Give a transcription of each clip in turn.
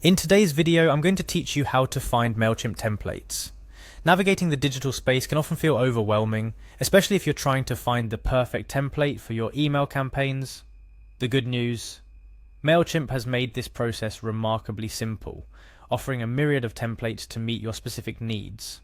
In today's video, I'm going to teach you how to find Mailchimp templates. Navigating the digital space can often feel overwhelming, especially if you're trying to find the perfect template for your email campaigns. The good news: Mailchimp has made this process remarkably simple, offering a myriad of templates to meet your specific needs.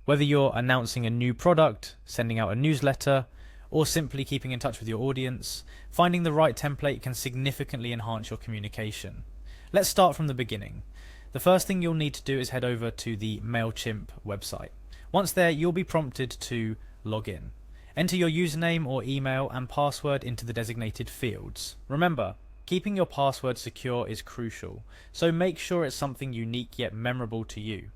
Whether you're announcing a new product, sending out a newsletter, or simply keeping in touch with your audience, finding the right template can significantly enhance your communication. Let's start from the beginning. The first thing you'll need to do is head over to the Mailchimp website. Once there, you'll be prompted to log in. Enter your username or email and password into the designated fields. Remember, keeping your password secure is crucial, so make sure it's something unique yet memorable to you.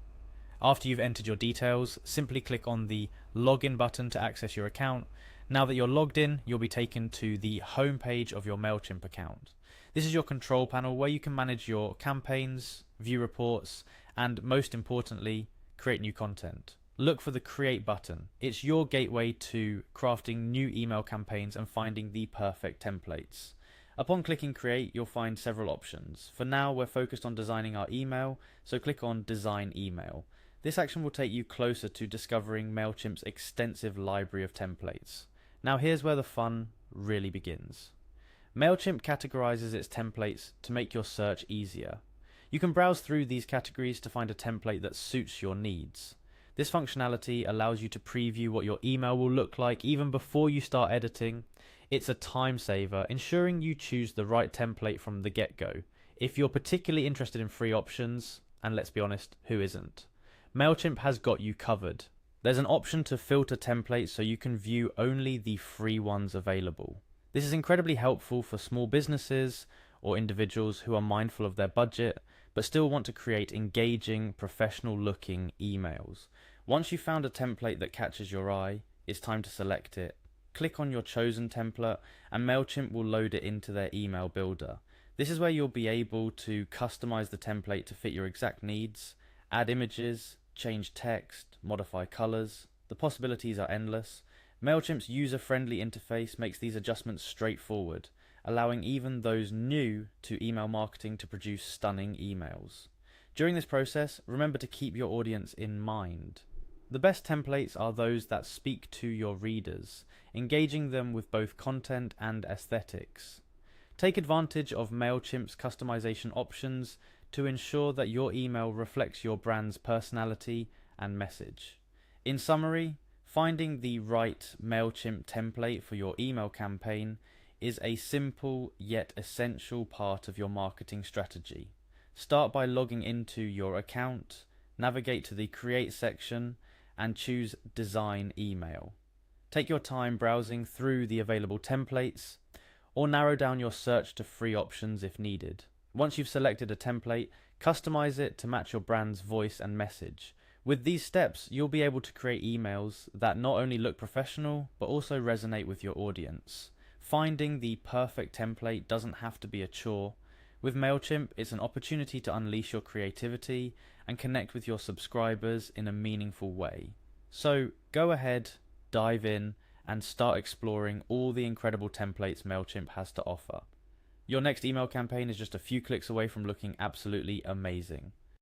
After you've entered your details, simply click on the login button to access your account. Now that you're logged in, you'll be taken to the home page of your Mailchimp account. This is your control panel where you can manage your campaigns, view reports, and most importantly, create new content. Look for the Create button. It's your gateway to crafting new email campaigns and finding the perfect templates. Upon clicking Create, you'll find several options. For now, we're focused on designing our email, so click on Design Email. This action will take you closer to discovering Mailchimp's extensive library of templates. Now here's where the fun really begins. Mailchimp categorizes its templates to make your search easier. You can browse through these categories to find a template that suits your needs. This functionality allows you to preview what your email will look like even before you start editing. It's a time saver, ensuring you choose the right template from the get-go. If you're particularly interested in free options, and let's be honest, who isn't? Mailchimp has got you covered. There's an option to filter templates so you can view only the free ones available. This is incredibly helpful for small businesses or individuals who are mindful of their budget but still want to create engaging, professional-looking emails. Once you've found a template that catches your eye, it's time to select it. Click on your chosen template and Mailchimp will load it into their email builder. This is where you'll be able to customize the template to fit your exact needs, add images, change text, modify colors. The possibilities are endless. Mailchimp's user-friendly interface makes these adjustments straightforward, allowing even those new to email marketing to produce stunning emails. During this process, remember to keep your audience in mind. The best templates are those that speak to your readers, engaging them with both content and aesthetics. Take advantage of Mailchimp's customization options to ensure that your email reflects your brand's personality and message. In summary, finding the right Mailchimp template for your email campaign is a simple yet essential part of your marketing strategy. Start by logging into your account, navigate to the Create section, and choose Design Email. Take your time browsing through the available templates, or narrow down your search to free options if needed. Once you've selected a template, customize it to match your brand's voice and message. With these steps, you'll be able to create emails that not only look professional, but also resonate with your audience. Finding the perfect template doesn't have to be a chore. With Mailchimp, it's an opportunity to unleash your creativity and connect with your subscribers in a meaningful way. So go ahead, dive in, and start exploring all the incredible templates Mailchimp has to offer. Your next email campaign is just a few clicks away from looking absolutely amazing.